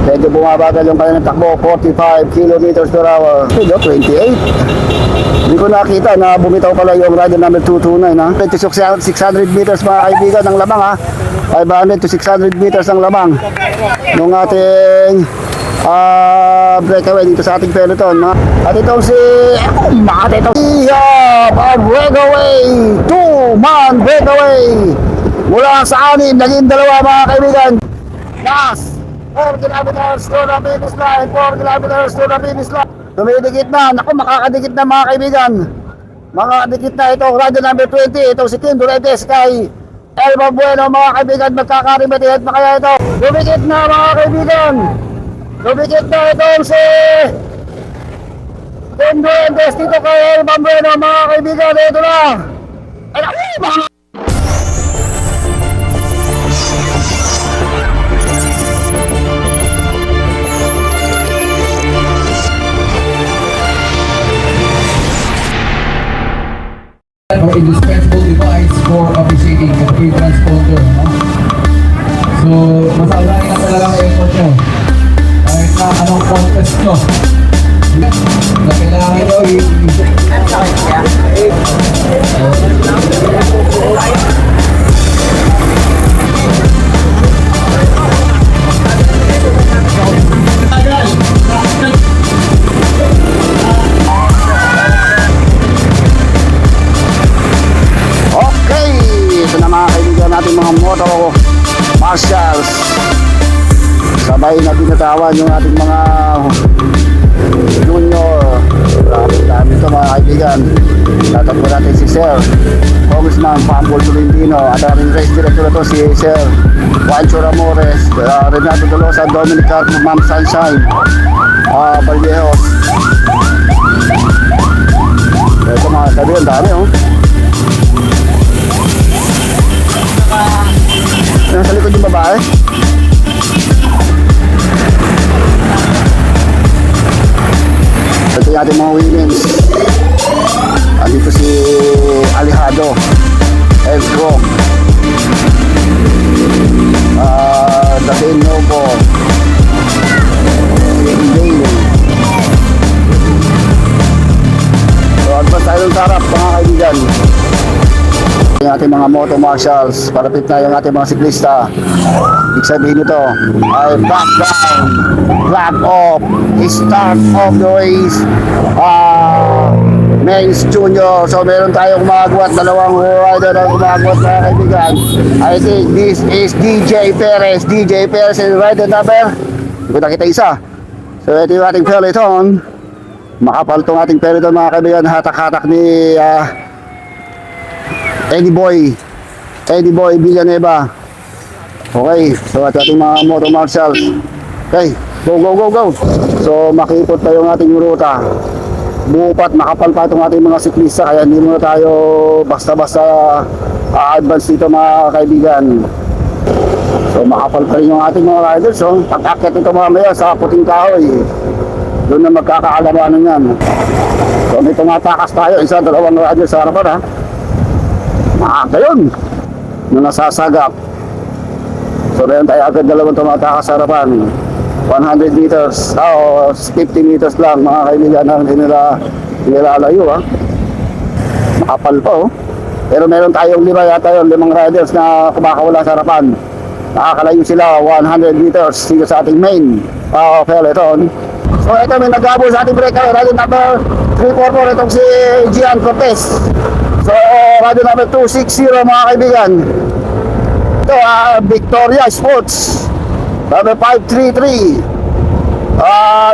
Medyo bumabagal yung kanilang takbo, 45 kilometers per hour. Ito, 28. Hindi ko nakita na bumitaw pala yung rider number 229 ha. 600 meters mga kaibigan ng lamang ha. 500 to 600 meters ang lamang nung ating breakaway dito sa ating peloton. At itong si breakaway, 2-man breakaway mula sa 6 naging 2 mga kaibigan. Last 4 kilometers to the finish line, 4 kilometers to the finish line. Tumidikit na, naku makakadikit na mga kaibigan. Makakadikit na ito, rider number 20, itong si Kim Duretes kay Elba Bueno mga kaibigan, magkakarimetihet na kaya ito. Tumidikit na mga kaibigan. Tumidikit na itong si Kim Duretes dito kay Elba Bueno mga kaibigan, ito na. Ay naku mga or indispensable device for officiating the free transponder, no? So, masalain na talaga ang effort nyo. Kahit na anong contest nyo, na kailangan nyo ito na mga kaibigan natin mga moto marshals. Sabay na binatawan yung ating mga junior. Dami ito mga kaibigan. Tatakbo natin si Sir Congressman Pambol Tolentino at ang race director ito si Sir Juancho Ramores, Renato Dolosa, Dominic Carpo, Ma'am Sunshine Valdejos. Ito mga kaibigan, dami nasa likod yung babae. Ito yung ating mga women's. Andito si Alejado Elstrom, David Novo, si Dale. So advance tayo ng sarap mga kaibigan. Yung ating mga moto marshals, palapit na yung ating mga siklista. Ibig sabihin nito ay back down, flag off, start of the race, men's junior. So meron tayong umagwat, 2 rider na umagwat mga kaibigan. I think this is DJ Perez. DJ Perez is rider number, hindi ko nakita isa. So ito yung ating peloton. Makapal itong ating peloton mga kaibigan. Hatak-hatak ni Eddie Boy Villanueva. Okay, so at ating mga moto marshals. Okay, go. So makipot pa yung ating ruta. Bupat, makapal pa itong ating mga siklista. Kaya hindi muna tayo basta-basta advance dito mga kaibigan. So makapal pa rin yung ating mga riders. So pag-akit ito mamaya sa puting kahoy, doon na magkakaalamanan yan. So may tumatakas tayo, 1-2 riders sa harapan ha. Maaga yun nung nasasagap. So meron tayo agad 2 tumatakas sa harapan. 100 meters o 50 meters lang mga kaibigan na hindi nila layo ha. Makapal pa pero meron tayong 5 yata yun, 5 riders na kumakawala sa harapan. Nakakalayo sila 100 meters dito sa ating main peloton. So ito may nagabol sa ating breakaway, rider number 344 itong si Gian Cortez. So, rider number 260 mga kaibigan. Ito, Victoria Sports. Number 533.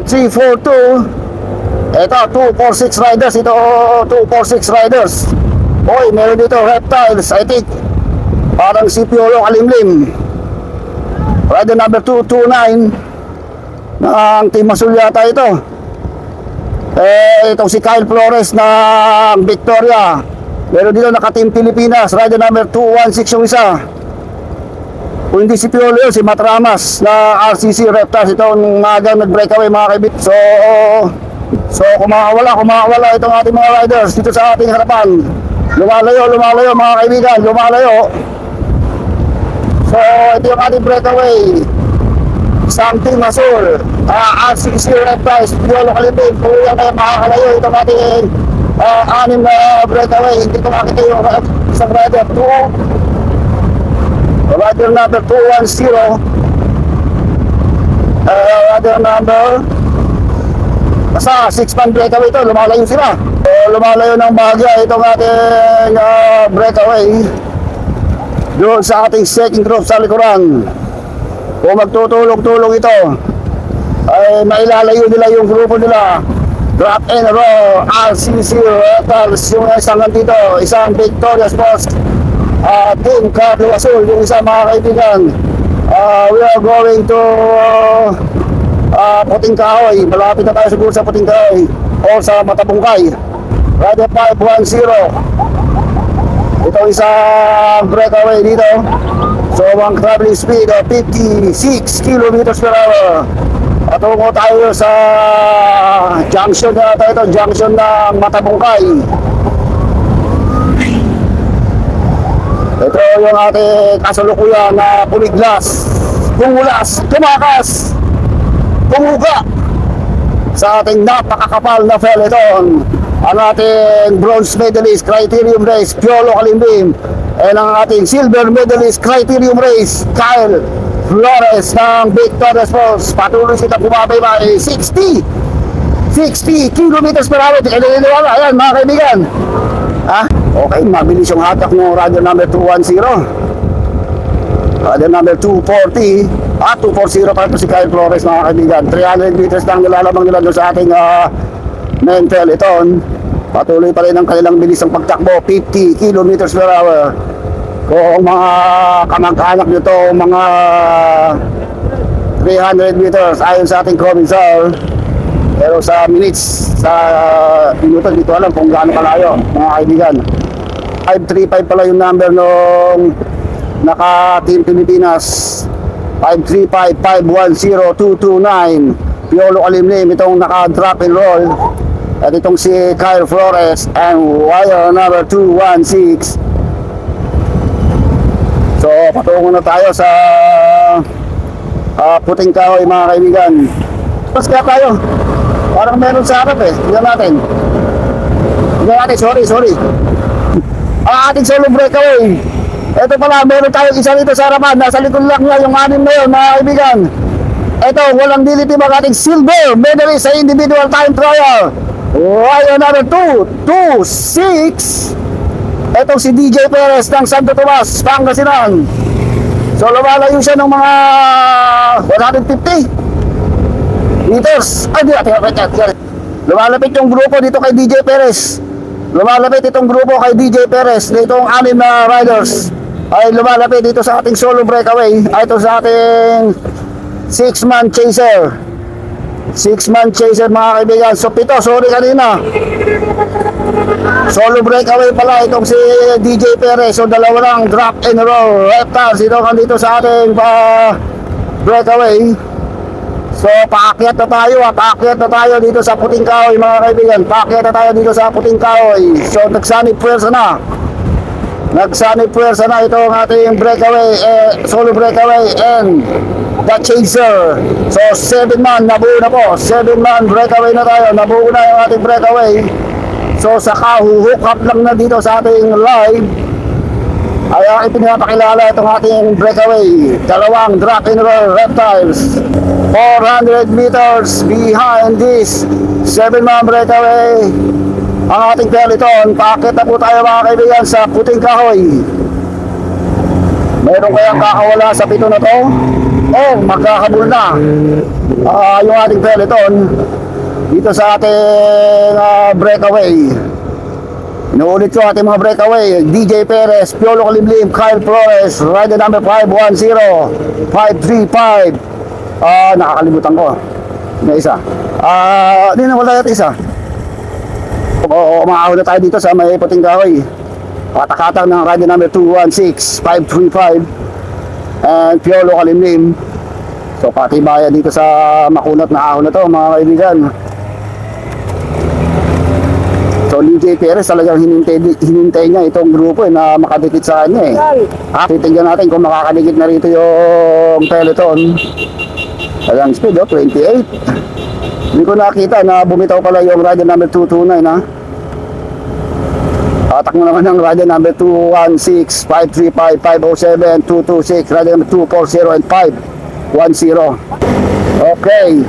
342. Ito, 246 riders. Ito, 246 riders. Hoy, meron dito, Reptiles, I think. Parang si Piolo Kalimlim. Rider number 229. Ng Team Masul yata ito. Itong si Kyle Flores ng Victoria. Meron dito naka-Team Pilipinas, rider number 216 yung isa. Kung hindi si Piolo yun, si Matramas na RCC Reptiles. Itong magang nag-breakaway mga kaibigan. So kumawala itong ating mga riders dito sa ating harapan. Lumalayo mga kaibigan, lumalayo. So ito yung ating breakaway. isang Team Azul, RCC Reptiles, Piolo Kalibig, kung yan ay makakalayo itong ating anim na breakaway. Hindi ko makita yung isang rider 2, rider number 210, rider number basta 6-man breakaway ito, lumalayo sila. So, lumalayo ng bahagya itong ating breakaway doon sa ating second group sa likuran. Kung magtutulong-tulong ito ay mailalayo nila yung grupo nila. Drop and roll, RCC Reptiles, yung isang nandito, isang Victoria Sports Team Carlo Azul, yung isang mga kaibigan. We are going to Puting Kahoy. Malapit na tayo siguro sa Puting Kahoy o sa Matabungkay. Rider 510. Ito isang breakaway dito. So ang traveling speed of 56 kilometers per hour. Patungo tayo sa junction na tayo, junction ng Matabungkay. Ito yung ating kasalukuyan na pumiglas, tumulas, tumakas, tumuga sa ating napakakapal na peloton. Ang ating bronze medalist criterium race, Piolo Kalimbim, and ang ating silver medalist criterium race, Kyle Flores ng Victoria Sports. Patuloy sila bumabaybay 60 kilometers per hour. Ayan mga kaibigan. Okay, mabilis yung hatak ng rider number 210. Rider number 240. 240 pa ito si Kyle Flores mga kaibigan. 300 meters lang nilalabang nila doon sa ating main peloton. Patuloy pa rin ang kanilang bilis ng pagtakbo, 50 kilometers per hour. Kung mga kamag-anak nito, mga 300 meters ayon sa ating commissar. Pero sa minutes, sa minuto, dito alam kung gaano kalayo mga kaibigan. 535 pala yung number nung naka-team Pilipinas. 535-510-229. Piolo Kalimlim, itong naka-drop and roll. At itong si Kyle Flores and wire number 216. So patungo na tayo sa Puting Kahoy mga kaibigan. Tapos kaya tayo, parang meron sa harap eh. Tignan natin, sorry. Ating solo breakaway. Ito pala, meron tayong isa dito sa harapan. Nasa likod lang niya yung anim na yun mga kaibigan. Ito, walang diliti mga ating silver medalist sa individual time trial. Wire number 226. Itong si DJ Perez ng Santo Tomas, Pangasinan. So lumalayo siya ng mga 150 meters. Ay, di natin. Lumalapit yung grupo dito kay DJ Perez. Lumalapit itong grupo kay DJ Perez. Dito ang anim na riders ay lumalapit dito sa ating solo breakaway. Ay ito sa ating 6-man chaser. 6-man chaser mga kaibigan. So 7, sorry kanina. Solo breakaway pala itong si DJ Perez. So dalawa lang drop and roll Reptiles. Ito kan dito sa ating breakaway. So paakyat na tayo dito sa Puting Kahoy mga kaibigan. Paakyat na tayo dito sa Puting Kahoy. So nagsanib puwersa na ito ang ating breakaway, solo breakaway and the chaser. So 7-man, nabuo na po. 7-man breakaway na tayo. Nabuo na yung ating breakaway. So sa hook up lang na dito sa ating live ay ipinapakilala itong ating breakaway. Dalawang drop and roll Reptiles. 400 meters behind this 7-man breakaway. Ang ating peloton, paakit na po tayo mga kaibigan sa Puting Kahoy. Mayroon kayang kakawala sa pito na to? Magkakabul na yung ating peloton dito sa ating breakaway. Inuulit ko ating mga breakaway. DJ Perez, Piolo Kalimlim, Kyle Flores, rider number 510, 535. Nakakalimutan ko. May isa. Hindi na wala natin isa. Umaahon na tayo dito sa may Puting Kahoy. Katakatang ng rider number 216, 535 and Piolo Kalimlim. So patibayan dito sa makunat na ahon na to mga kaibigan. So DJ Perez talagang hinintay niya itong grupo na makadikit sa kanya eh. Titignan natin kung makakadikit na rito yung peloton. Ayan, speed, 28. Hindi ko nakita na bumitaw pala yung rider number 229, ha. Atak mo naman ng rider number 216, 535, 507, 226, rider number 240 and 510. Okay.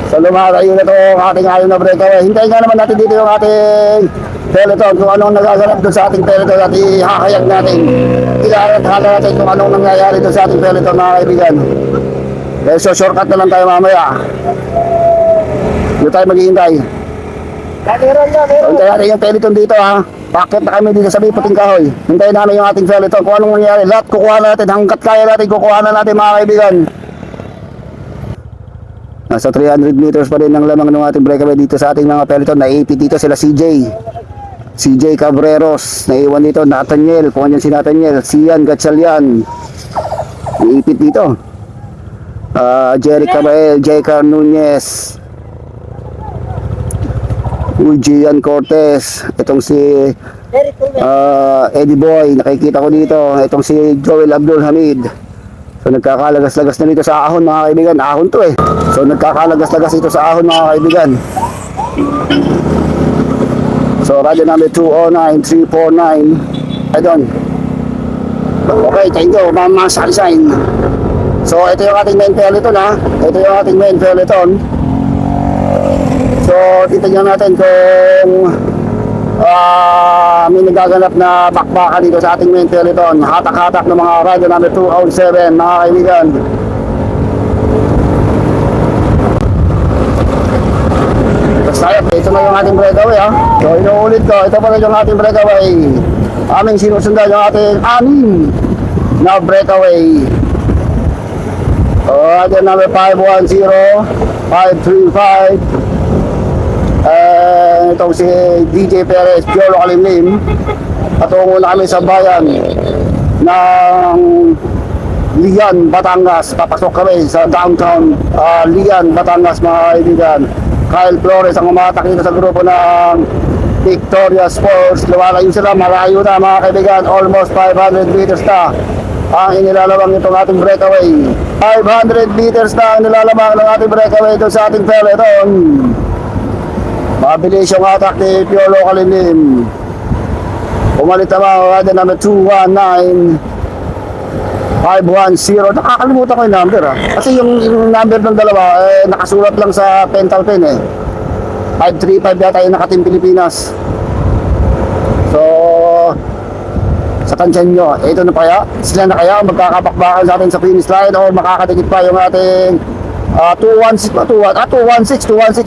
So lumalayo na ito ang ating ayaw na breakaway. Hintayin nga naman natin dito yung ating peloton, kung anong nagaganap doon sa ating peloton at ihahayag natin. Ilalat-hala natin kung anong nangyayari doon sa ating peloton, mga kaibigan. Dahil so shortcut na lang tayo mamaya. Doon tayo maghihintay. Hintayin natin yung peloton dito, ha. Bakit na kami dito sa may puting kahoy. Hintayin namin yung ating peloton kung anong nangyayari. Lahat kukuha natin, hanggat kaya natin kukuha na natin, mga kaibigan. Nasa 300 meters pa rin ang lamang ng ating breakaway dito sa ating mga peloton. Naipit dito sila CJ Cabreros. Naiwan dito Nathaniel. Kung yan si Nathaniel. Sian Gatchalian. Naipit dito. Jerry Cabral, J.Car Nunez. Gian Cortez. Itong si Eddie Boy. Nakikita ko dito. Itong si Joel Abdul Hamid. So nagkakalagas-lagas na dito sa ahon, mga kaibigan. Ahon to eh. So nagkakalagas-lagas dito sa ahon, mga kaibigan. So rider number 209, 349. Ayun. Okay, thank you, Mama Sunshine. So ito yung ating main peloton, ha. Ito yung ating main peloton. So titignan natin kung may nagaganap na bakbaka dito sa ating main peloton. Hatak-hatak ng mga rider number 207, mga kaibigan. Ito na yung ating breakaway, ha. So inuulit ko, ito pala yung ating breakaway. Aming sinusundan yung ating anim na breakaway. Rider number 510, 535. Itong si DJ Perez, Piolo Kalimlim. Patungo na kami sa bayan ng Lian, Batangas. Papasok kami sa downtown Lian, Batangas, mga kaibigan. Kyle Flores ang umatak dito sa grupo ng Victoria Sports. Lumalayo sila, malayo na, mga kaibigan. Almost 500 meters na ang inilalabang itong ating breakaway. 500 meters na ang inilalabang ng ating breakaway ito sa ating peloton. Mabilis yung attack ni Piolo Kalimlim. Pumalit naman rider number 219, 510. Nakakalimutan ko yung number, ha. Kasi yung number ng dalawa nakasulat lang sa pental pen eh. 535 yata yung nakatim Pilipinas. So sa tansyan nyo, ito na kaya? Sila na kaya magkakapakbakan sa atin sa finish line o makakadikit pa yung ating 216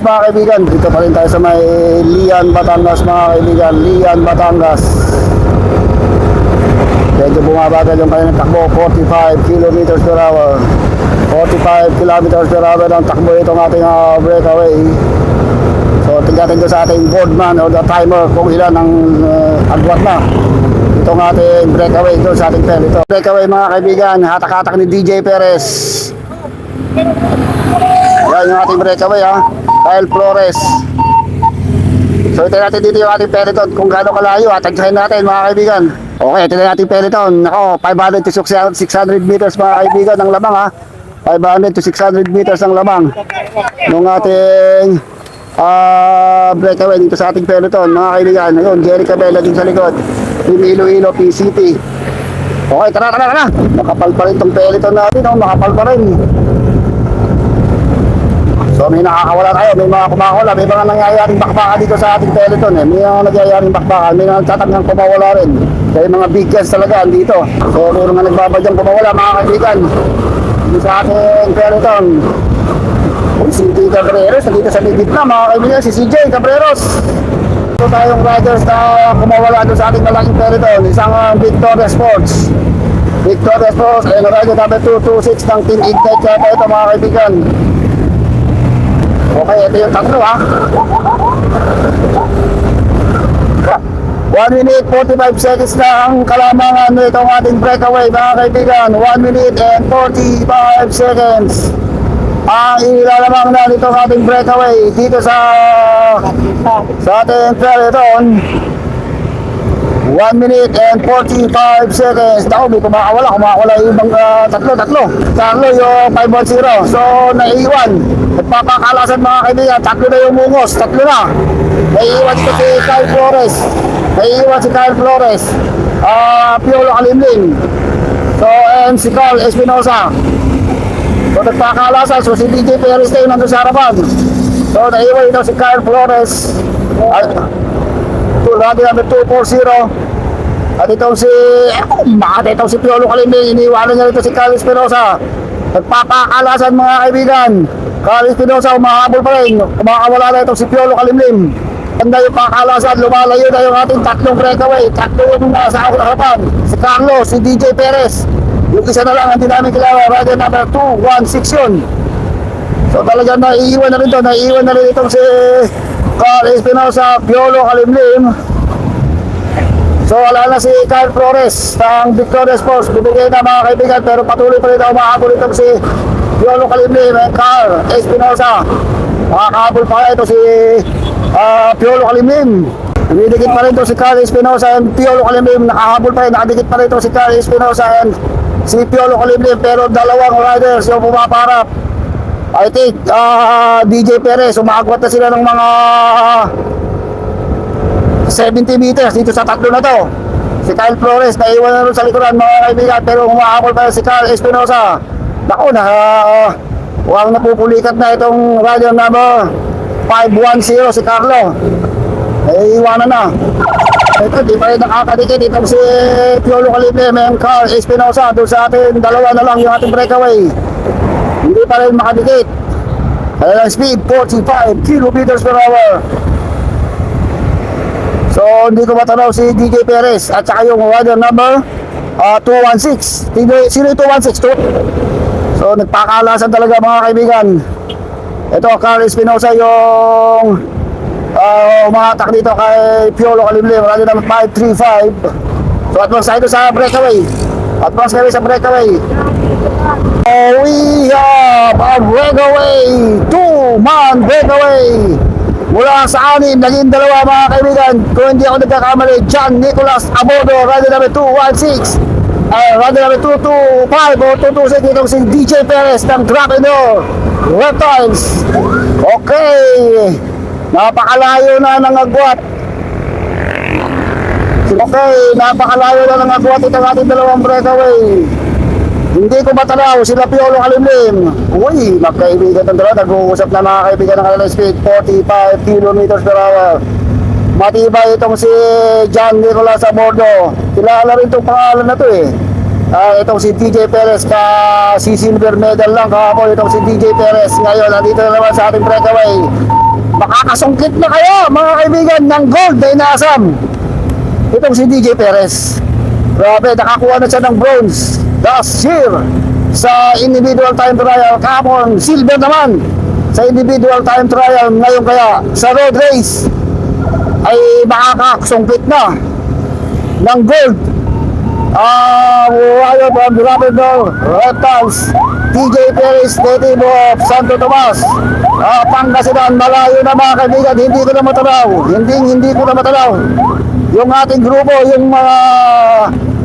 mga kaibigan. Dito pa rin tayo sa may Lian, Batangas, mga kaibigan. Lian, Batangas. Medyo bumabagal yung kanilang takbo. 45 kilometers per hour. 45 kilometers per hour ang takbo itong ating breakaway. So tingnan natin sa ating boardman o the timer kung ilan ang agwat na itong ating breakaway ito sa ating pen. Ito breakaway, mga kaibigan. Hatak-hatak ni DJ Perez. Yan yung ating breakaway, ha. Kyle Flores. So ito natin dito yung ating peloton kung gaano kalayo, ha. Tagsahin natin, mga kaibigan. Okay, ito na nating peloton. Ako, 500 to 600 meters, mga kaibigan, ang lamang, ha. 500 to 600 meters ang lamang nung ating breakaway dito sa ating peloton, mga kaibigan. Ayun, Jerry Cabela din sa likod. Team Iloilo, PCT. Okay, tara. Makapal pa rin itong peloton natin, oh. Makapal pa rin. So may nakakawala tayo, may mga kumakawala, may mga nangyayaring bakbaka dito sa ating peloton, eh. May mga nangyayaring bakbaka, may nagtatagang kumawala rin. Kaya mga big guns talaga dito. So may mga nagbabadyang kumawala, mga kaibigan, dito sa ating peloton. Si CJ Cabreros, nandito sa may gitna, mga kaibigan, si CJ Cabreros. Ito tayong riders na kumawala doon sa ating malaking peloton, isang Victoria Sports. Victoria Sports, ayun, rider number 226 ng Team Ignite kaya ito, mga kaibigan. Okay, ito yung tatlo, ha. 1 minute 45 seconds na ang kalamangan itong ating breakaway, mga kaibigan. 1 minute and 45 seconds ang inilalamang na nitong ating breakaway dito sa ating peloton. 1 1 minute and 45 seconds. Ako, may kumakawala yung ibang tatlo. Tatlo yung 510. So, naiiwan. Nagpapakalasan mga kaibigan, tatlo na yung mungos, tatlo na. Naiiwan si Kyle Flores. Piolo Kalimlim. So, and si Carl Espinosa. So, nagpakalasan. So, si DJ Perez na yung nandun sa harapan. So, naiiwan ito si Kyle Flores. Rally number 240. At itong si Piolo Kalimlim, iniwanan niya rito si Carl Espinosa. Nagpapakalasan mga kaibigan. Carl Espinosa, umahabol pa rin. Kumakawala na itong si Piolo Kalimlim. Ganda yung pakalasan, lumalayo na yung ating tatlong breakaway. Tatlo yung nasa harapan. Si Carlos, si DJ Perez. Yung isa na lang ang namin kilala, rider number 216 yun. So talagang naiiwan na rin ito. Naiiwan na rin itong si Carl Espinosa, Piolo Kalimlim. So wala na si Kyle Flores ng Victoria Sports. Bibigay na mga kaibigan, pero patuloy pa rin na umahabol itong si Piolo Kalimlim and Carl Espinosa. Makakahabol pa ito si Piolo Kalimlim. Nadidikit pa rin ito si Carl Espinosa and Piolo Kalimlim. Nakahabol pa rin, nakadikit pa rin ito si Carl Espinosa and si Piolo Kalimlim. Pero dalawang riders yung pumaparap. I think DJ Perez, umaagwat na sila ng mga 70 meters dito sa tatlo na to. Si Kyle Flores naiwan na rin sa likuran mga kaibigan, pero humahabol pa si Carl Espinosa. Naku na, huwag napupulikat na itong rider number 510 si Carlo. Naiiwanan na. Ito, di pa rin nakakadikit itong si Piolo Kalimlim and Carl Espinosa. Doon sa atin, dalawa na lang yung ating breakaway. Hindi pa rin makadikit. Kaya lang speed, 45 kilometers per hour. So, hindi ko matanaw si DJ Perez at saka yung rider number 216. Sino yung 216? So, nagpakalasan talaga mga kaibigan. Ito, Carl Espinosa yung umatak dito kay Piolo Kalimlim. Rider number 535. So, advance tayo sa breakaway. Advance kami sa breakaway. We have a breakaway. 2-man breakaway. Mula sa 6, naging 2 mga kaibigan. Kung hindi ako nagkakamali, John Nicholas Abodo, rider number 216. Rider number 225 o 226 itong si DJ Perez ng Grapeno Reptiles. Okay, napakalayo na ng agwat. Okay, napakalayo na ng agwat itong ating dalawang breakaway. Hindi ko matanaw sila Piolo Kalimlim. Uy, magkaibigan ng dalawa. Nag-uusap na mga kaibigan ng kanilang speed, 45 kilometers per hour. Matibay itong si John Nicolas Abordo. Kilala rin itong pangalan na to eh. Itong si DJ Perez, si silver medal lang kahapon itong si DJ Perez. Ngayon, nandito na naman sa ating breakaway. Makakasungkit na kayo mga kaibigan ng gold na inaasam. Itong si DJ Perez. Grabe, nakakuha na siya ng bronze last year sa individual time trial. Kahapon, silver naman sa individual time trial. Ngayon kaya sa road race ay makakasungkit na ng gold. Rider from Grapeno Reptiles, DJ Perez, native of Santo Tomas, Pangasinan. Malayo na mga kaibigan. Hindi ko na matalaw yung ating grupo, yung mga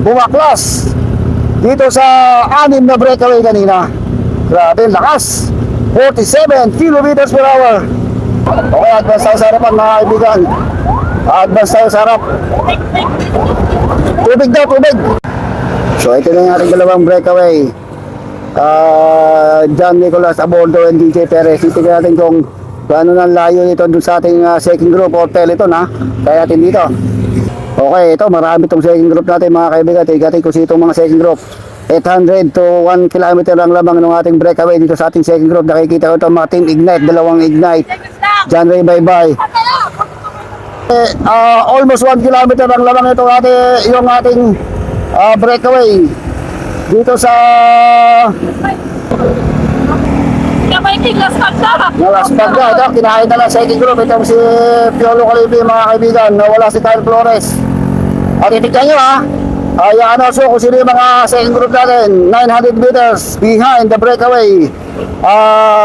bumaklas dito sa 6 na breakaway kanina. Grabe, lakas. 47 kilometers per hour. Okay, advance tayo sa harapan mga kaibigan. Advance tayo sa harap. Tubig daw, tubig. So, ito na yung ating dalawang breakaway. John Nicolas Abordo and DJ Perez. Tingnan natin kung gaano nang layo nito dun sa ating second group or peloton ha. Kaya natin dito. Okay, ito marami itong second group natin mga kaibigan. Tingnan kung sino itong mga second group. 800 to 1 kilometer lang lamang ng ating breakaway dito sa ating second group. Nakikita ko ito mga Team Ignite, dalawang Ignite. John Ray bye-bye. Almost 1 kilometer lang lamang ito yung ating breakaway dito sa Las Pagda. Ito, kinahain na lang second group. Itong si Piolo Kalimlim mga kaibigan. Nawala si Kyle Flores. At itignan nyo ha. Yan also kung sino yung mga second group natin. 900 meters behind the breakaway.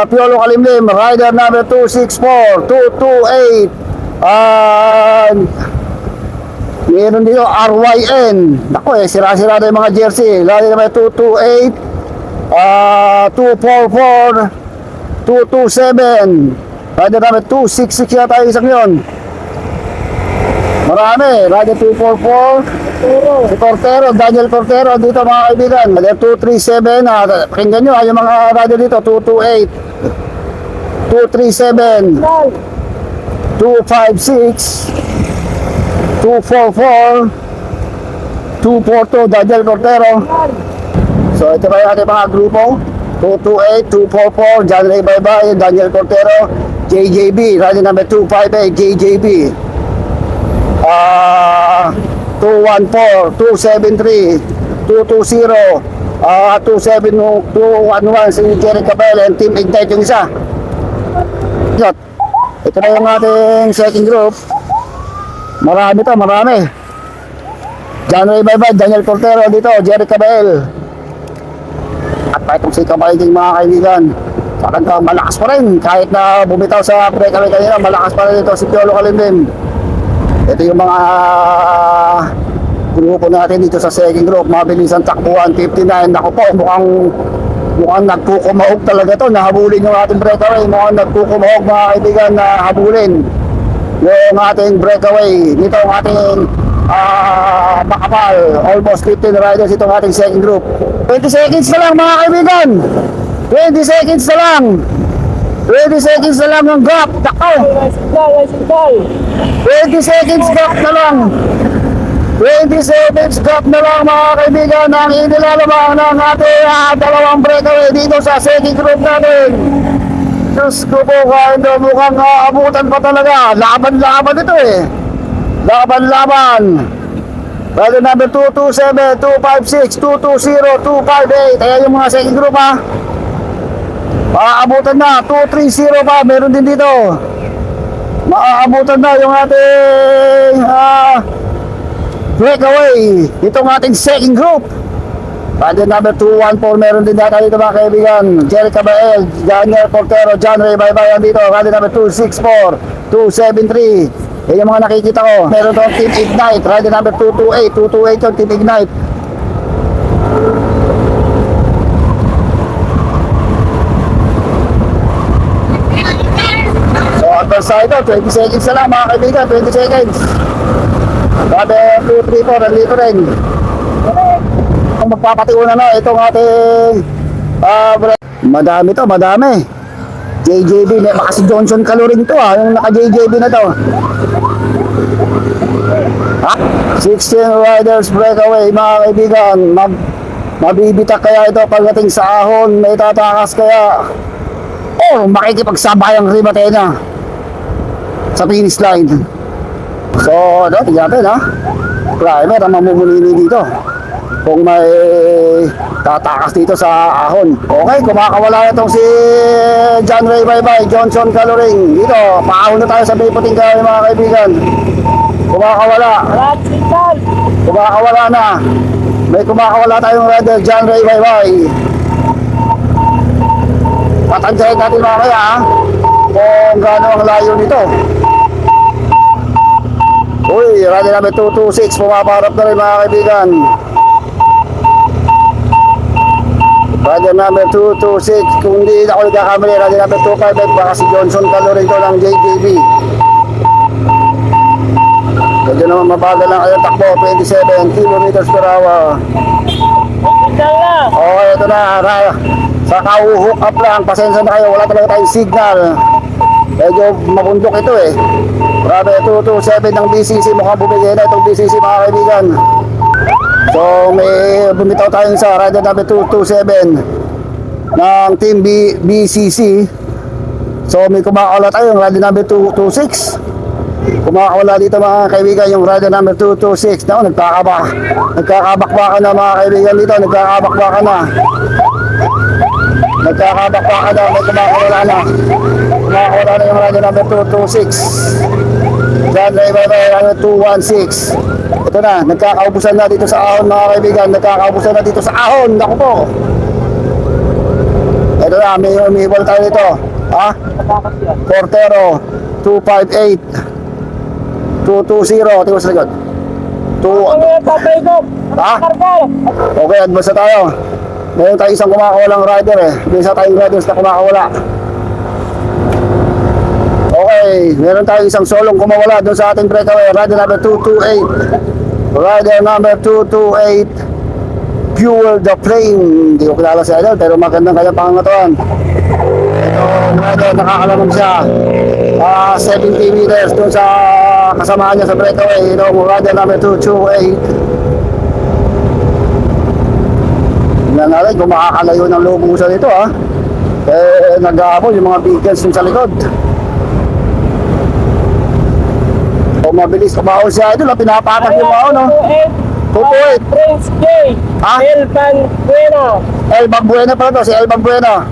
Piolo Kalimlim, rider number 264, 228. Meron dito RYN. Naku sira-sira na yung mga jersey. Lagi naman 228, 244, 227. Rider namin 266 yata isang yun. Marami. Rider 244. Si Cortero, Daniel Cortero dito mga kaibigan. Rider 237. Pakinggan nyo yung mga rider dito. 228, 237, 256, 244, 242, Daniel Cortero. So ito ba yung ating mga grupo? 228, 244, John Ray Baybay, Daniel Cortero, JJB, rider number 258, JJB. 214, 273, 220, 27211, si Jerry Cabell and Team Ignite yung isa. Ito na yung ating second group. Marami to, marami. John Ray Baybay, Daniel Cortero dito, Jerry Cabell. At pa itong si Kabayging mga kaibigan. Talagang malakas pa rin. Kahit na bumitaw sa breakaway kanina, malakas pa rin ito si Piolo Kalimdim. Ito yung mga grupo natin dito sa second group. Mabilis ang takbuhan, 59. Ako po, mukhang nagkukumahog talaga to. Nahabulin yung ating breakaway. Mukhang nagkukumahog mga kaibigan na habulin yung ating breakaway. Dito ang ating makapal. Almost 15 riders itong ating second group. 20 seconds na lang mga kaibigan. 20 seconds na lang. 20 seconds na lang ng gap. Dako. 20 seconds gap na lang. 20 seconds gap na lang mga kaibigan ang inilalabang ng ating dalawang breakaway dito sa second group natin. Diyos ko po kahit mukhang abutan pa talaga. Laban-laban ito eh. Laban-laban. Rider number 227, 256, 220, 258. Ayan yung mga second group ha. Maaabutan na. 230 pa. Meron din dito. Maaabutan na yung ating breakaway. Itong ating second group. Rider number 214. Meron din data dito mga kaibigan. Jerry Cabell, Daniel Cortero, John Ray Baybay dito. Rider number 264, 273. Yan yung mga nakikita ko. Meron doon Team Ignite. Rider number 228. 228 yung Team Ignite. So, advance tayo ito. 20 seconds na lang mga kaibigan. 20 seconds. Rider 234. Nandito rin. Kung magpapatiuna na itong ating madami to, madami. JJB, may baka si Johnson Caloring to yung naka JJB na to. 16 riders breakaway mga kaibigan. Mabibitak kaya ito pagdating sa ahon, may tatakas kaya o makikipagsabayang Rimatena sa finish line. So, tignan natin Primer ang mamumulini dito kung may tatakas dito sa ahon. Okay, kumakawala itong si John Ray Baybay, Johnson Caloring. Dito, paahon na tayo sa Biputing Gawin mga kaibigan. Kumakawala. Kumakawala na. May kumakawala tayong rider, John Ray Baybay. Patantyahin natin mga kaya kung gaano ang layo nito. Uy, rider namin 226, pumaparap na rin mga kaibigan. Rider number 226, kung hindi ako nagkakamali, rider number 258, baka si Johnson Caloring to ng JJB. Medyo naman mabagal lang kayo takbo, 27 kilometers per hour. Okay, ito na, sa kauhook up lang, pasensya na kayo, wala talaga tayong signal. Medyo mabundok ito eh. Grabe, 227 ng BCC, mukhang bumigay na itong BCC mga kaibigan. So may bumitaw tayong sa rider number 227 ng Team BCC. So may kumakawala tayong rider number 226. Kumakawala dito mga kaibigan yung rider number 226. No, nagkakabakbakan na mga kaibigan dito. Nagkakabakbakan na. May kumakawala na. Kumakawala na yung rider number 226. John Ray Baybay, rider 216. Ito na, nagkakaubusan na dito sa ahon mga kaibigan. Nagkakaubusan na dito sa ahon. Naku po. Ito na, may umibol tayo dito. Cortero 258, 220. Tingnan sa likod. Ha? Okay, advance na tayo. Meron tayo isang kumakawalang rider eh. May isa tayong riders na kumakawala. Okay, meron tayo isang solong kumawala doon sa ating breakaway. Rider number 228. Rider number 228. Fuel the Flame. Hindi ko kilala si Idol pero magandang kanyang pangangatuan. Ito, rider, nakakalamang siya. 70 meters doon sa kasamahan niya sa breakaway. Ito, rider number 228. Tingnan natin kung makakalayo ng lubusan ito ha. Eh, nag-aabol yung mga beacons sa likod. O mabilis kumahon siya ito, pinapatak yung mga no. 228. Prince J. Ha? Elban Bueno. Elban Bueno pala to, si Elban Bueno.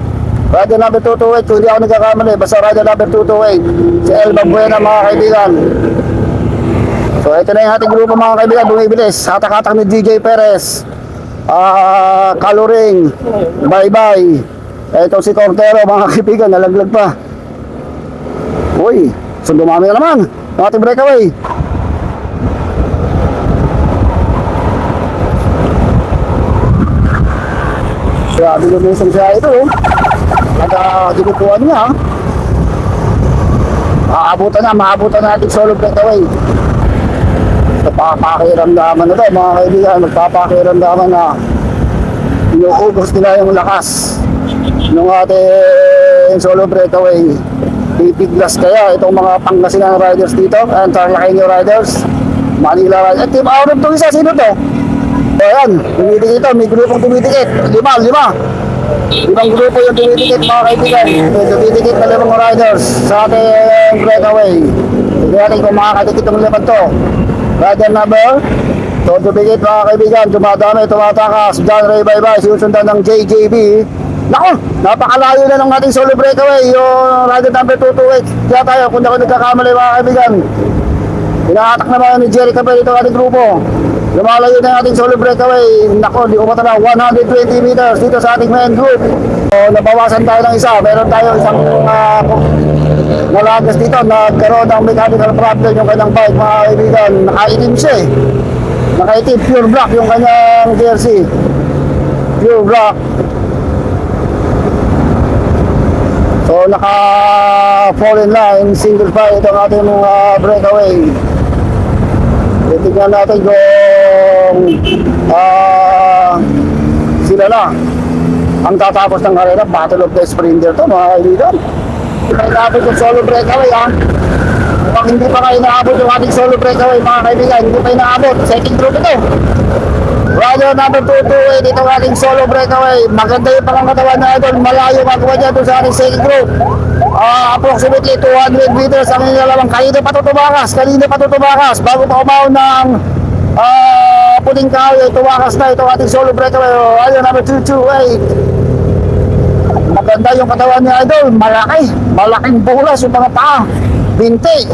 Rider number 228, kung hindi ako nagkakamali, basta rider number 228. Si Elban Bueno mga kaibigan. So ito na yung ating grupo mga kaibigan, bumibilis. Hatak-hatak ni DJ Perez. Coloring. Bye-bye. Ito si Cortero mga kaibigan, nalaglag pa. Uy, so dumami na naman ang ating breakaway. Grabe yung minsan siya ito. Nagdinutuan niya. Maabutan natin solo breakaway. Nagpapakiramdaman na to mga kaibigan. Nagpapakiramdaman na inuubos nila yung lakas ng ating solo breakaway. Pipiglas kaya itong mga Pangasinan riders dito and Tarlacanyo riders, Manila riders. Team out of to isa, sino to? So ayan, tumitikit ito, may grupong tumitikit. Limang grupo yung tumitikit mga kaibigan. Tumitikit na limang riders sa ating breakaway. Hindi natin kung makakatikit ng limang to. Rider number, so tumikit mga kaibigan, tumadami, tumatakas. John Ray Bye-Bye, sinusundan ng JJB. Naku, napakalayo na ng ating solo breakaway, yung rider number 228. Kaya tayo, kung ako nagkakamali mga kaibigan. Inahatak naman ni Jerry Cabell itong ating grupo. Lumalayo na yung ating solo breakaway. Naku, di umata na 120 meters dito sa ating main group. So, nabawasan tayo ng isa. Meron tayo isang nalagas dito. Nagkaroon ng mechanical problem yung kanyang bike mga kaibigan. Nakaitim siya eh. Nakaitim, pure black yung kanyang jersey. Pure black. So naka fall in line, single file itong ating mga breakaway. Titignan natin kung sila na ang tatapos ng karera. Battle of the Sprinter to mga kaibigan. Hindi pa inaabot yung solo breakaway ha. Pag hindi pa kayo inaabot yung ating solo breakaway mga kaibigan, hindi pa inaabot. Second group ito. Rider number 228 itong ating solo breakaway. Maganda yung pangangatawan na idol. Malayo magawa niya doon sa ating second group. Approximately 200 meters ang nilalabang. Kanina pa tutumakas. Bago pa umahon ng puting kahoy, tumakas na itong ating solo breakaway. Rider number 228. Maganda yung katawan ni idol. Malaking bulas yung mga paa. Binti.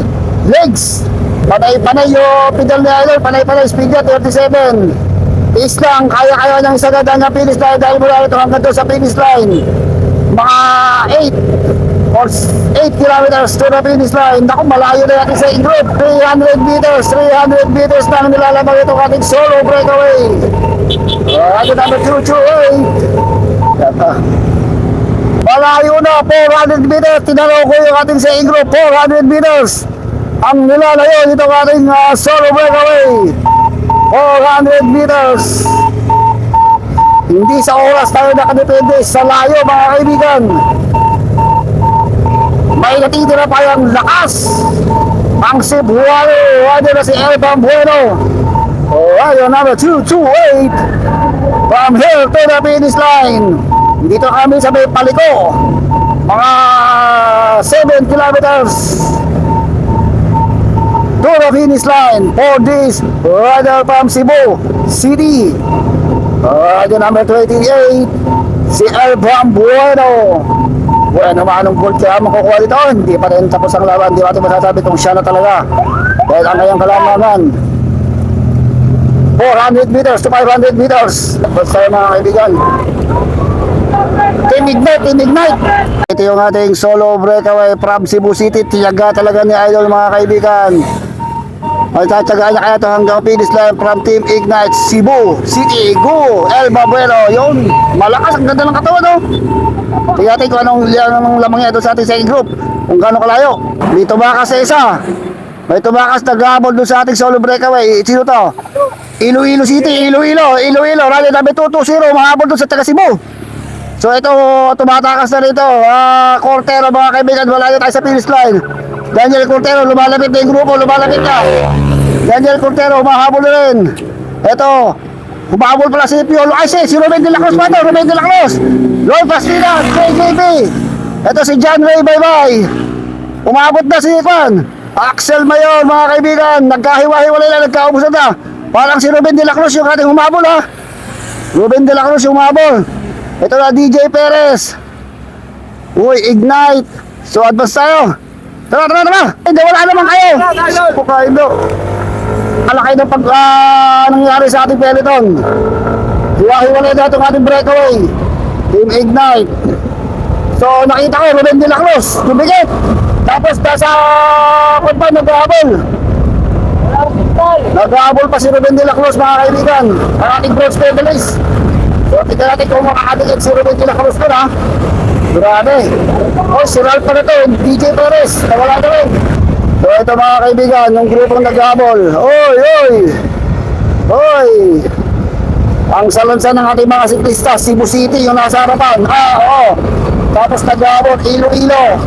Legs. Panay-panay yung pedal ni idol. Panay-panay speed niya 37. Is lang, kaya-kaya niyang isagad ang finish line dahil mula ito hanggang doon sa finish line. Mga 8 kilometers to the finish line. Naku, malayo na natin sa in-group. 300 meters na ang nilalabang itong ating solo breakaway. Rider number 228. Malayo na, 400 meters. Tinanong ko yung ating sa in-group, 400 meters. Ang nilalayo itong ating solo breakaway. 400 meters. Hindi sa oras tayo nakadepende, sa layo mga kaibigan. May natitira pa yung lakas. Ang Cebuano, ano na si Elban Bueno. Rider number 228. From here to the finish line. Dito kami sa may paliko. Mga 7 kilometers to the finish line for this rider from Cebu City. Rider number 28, si Elban Bueno. Bueno, manong gold kaya makukuha dito. Hindi pa rin tapos ang laban. Hindi natin masasabi kung siya na talaga. Dahil ang kanyang kalamangan 400 meters to 500 meters. Basta mga kaibigan, Team Ignite. Ito yung ating solo breakaway from Cebu City. Tiyaga talaga ni Idol mga kaibigan. Ay, tatsagaan na kaya ito hanggang finish line from Team Ignite Cebu City. Go! El Babuero. Yun. Malakas. Ang ganda ng katawan, no? Tingnan natin kung anong lamang niya doon sa ating second group. Kung gano'ng kalayo. May tumakas sa isa. May tumakas na gabol doon sa ating solo breakaway. Sino to? Iloilo City. Iloilo. Rally number 220. Mahabol doon sa taga Cebu. So ito, tumatakas na rito. Cortero, mga kaibigan. Wala na tayo sa finish line. Daniel Cortero, lumalapit na yung grupo, lumalapit na. Daniel Cortero, mahabol na rin. Ito, humahabol pala si Piolo. Ay, si Ruben de la Cruz pa ito, Ruben de la Cruz. Lloyd Pastida, JJP. Ito si John Ray Baybay. Umabot na si Juan. Axel Mayor, mga kaibigan. Nagkahiwa-hiwalay na, nagkaubusan na. Parang si Ruben de la Cruz yung ating humabol, ha. Ruben de la Cruz yung humabol. Ito na, DJ Perez. Uy, Ignite. So, advance tayo. Tara! Hindi, wala naman kayo! Pukain do. Alakay na pag nangyari sa ating peloton. Hiwa-hiwalay na itong ating breakaway. Team Ignite. So, nakita ko, Ruben de la Cruz. Dumikit. Tapos, nasa kumpan, nag-aabol. Nag-aabol pa si Ruben de la Cruz, mga kaibigan. Ang ating bronze medalist. So, tignan natin kung makakadikit si Ruben de la Cruz ko, ha? Grabe. Oh, si Ralph pa na to, DJ Perez, nawala na rin. So ito, mga kaibigan, yung grupong naghabol. Oy! Ang salonsan ng ating mga siklista, Cebu City, yung nasa harapan. Oo. Tapos naghabol, Iloilo.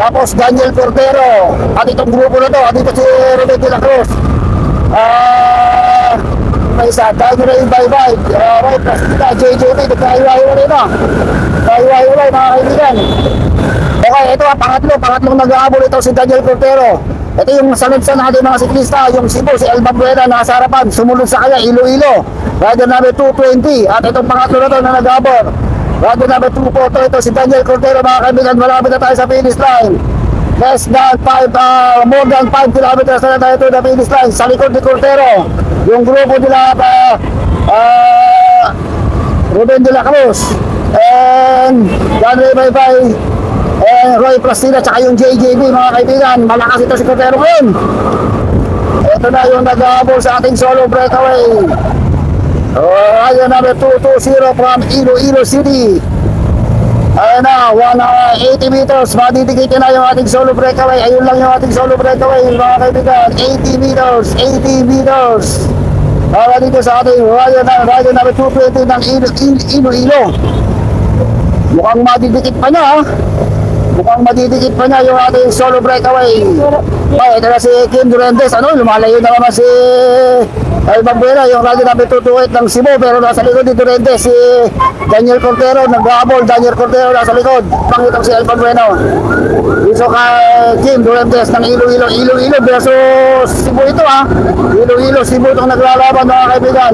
Tapos Daniel Cordero. At itong grupo na to, at ito si Ruben de la Cruz. May isa, Daniel Ray Baybay. Right, JJP, nagkahiwa-hiwalay na. Hiwa-hiwalay, mga kaibigan. Okay, ito ang pangatlong nag-aabol ito si Daniel Cortero. Ito yung salunsan ng ating mga siklista, yung Cebu, si El Babuena nasa harapan, sumunod sa kanya, Iloilo. Rider number 220. At itong pangatlo na ito na nag-aabol. Rider number 240, ito si Daniel Cortero, mga kaibigan. Malapit na tayo sa finish line. More than 5 kilometers na tayo to the finish line. Sa likod ni Cortero, yung grupo nila Ruben de la Cruz and John Ray Baybay and Roy Plastina, tsaka yung JJB, mga kaibigan. Malakas ito si Cortero ngayon. Ito na yung nag-aabol sa ating solo breakaway. Rider number 220 from Iloilo City. Ayan na, 180 meters. Madidikitin na yung ating solo breakaway. Ayun lang yung ating solo breakaway, mga kaibigan. 80 meters. Para dito sa ating rider number 220 ng Iloilo. Mukhang madidikit pa niya, ha? Mukhang madidikit pa niya yung ating solo breakaway. Ay, ito na si Kim Durantes. Ano, lumalayo na naman si El Babuena, yung rider number 228 ng Cebu. Pero nasa likod ni Durantes, si Daniel Cortero. Nag-aabol, Daniel Cortero nasa likod. Pangitang si El Babuena. Dito kay Kim Durantes ng Iloilo versus Cebu ito, ha? Iloilo, Cebu itong naglalaban, mga kaibigan.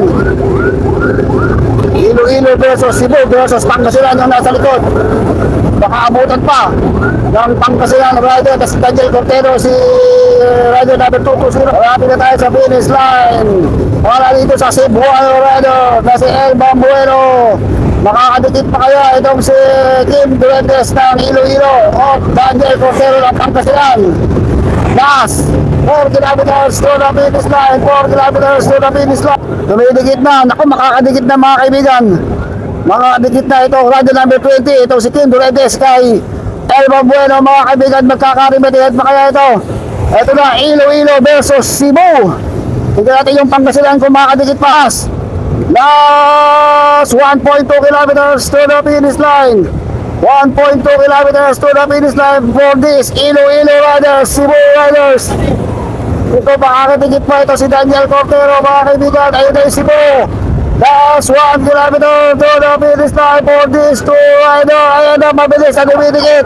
Iloilo versus Cebu versus Pangasinan yung nasa likod. Baka abutan pa ng Pangasinan rider, kasi Daniel Cortero, si rider number 220. Marapit na tayo sa finish line. Para dito sa Cebu rider na si El Babueno. Makakadikit pa kaya itong si Kim Durantes ng Iloilo o Daniel Cortero ng Pangasinan. Last 4 kilometers to the finish line. 4 kilometers to the finish line. Dumidikit na. Naku, makakadikit na, mga kaibigan. Makakadikit na ito. Rider number 20. Ito si Kim Durantes kay El Babueno, mga kaibigan. Magkakarimetihet pa kaya ito. Ito na, Iloilo versus Cebu. Tignan natin yung Pangasinan kung makakadikit pa. Last 1.2 kilometers to the finish line. 1.2 kilometers to the finish line for this Iloilo Riders, Cebu Riders. Ito, makakadikit pa ito si Daniel Cortero, mga kaibigan. Ayun na yung Cebu. Last 1 kilometer to the finish line for this two riders. Ayun na, mabilis na dumidikit.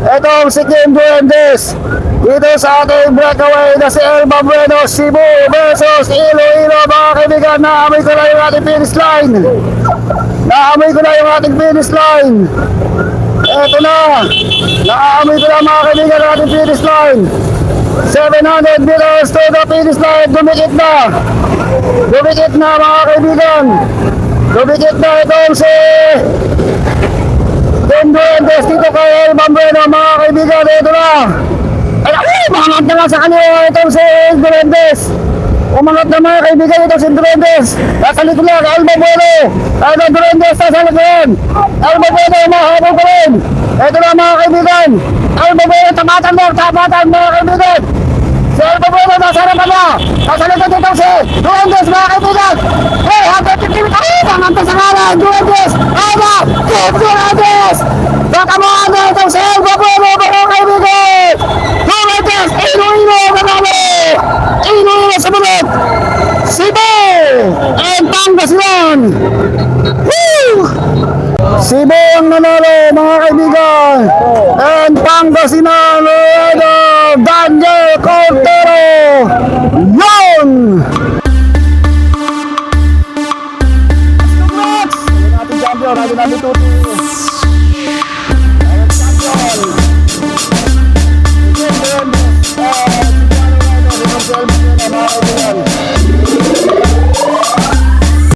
Ito si Kim Durantes. Dito sa ating breakaway na si El Babueno, Cebu versus Iloilo, mga kaibigan. Naamoy ko na yung ating finish line. Naamoy ko na yung ating finish line. Eto na. Naamoy ko na, mga kaibigan, ang ating finish line. 700 meters to the finish line. Dumikit na. Dumikit na, mga kaibigan. Dumikit na itong si Kim Durantes dito kay El Babueno, mga kaibigan. Ito na. Ay, mga Umangat na nga sa kanila itong si Durandes. Umangat na mga kaibigan itong si Durandes. Nasa likod lang, Alba Bueno. Alba Durandes, nasa likod. Alba Bueno, mahabol pa rin. Ito na mga kaibigan. Alba Bueno, tapatan mga kaibigan. Si Alba Bueno, nasa harapan na. Nasa likod itong si Durandes, mga kaibigan. Hey, hanggang tayo, pangantas sa ngalan, Durandes. Alba, Durandes. Baka mo ano itong si Alba Bueno, mga kaibigan. Durandes, Iloilo, manalo. Iloilo sa bulot. Cebu and Pangasinan. Woo! Cebu ang nanalo, mga kaibigan. And Pangasinan, Daniel Cortero. Yun! Congrats! Natin champion, natin tuti.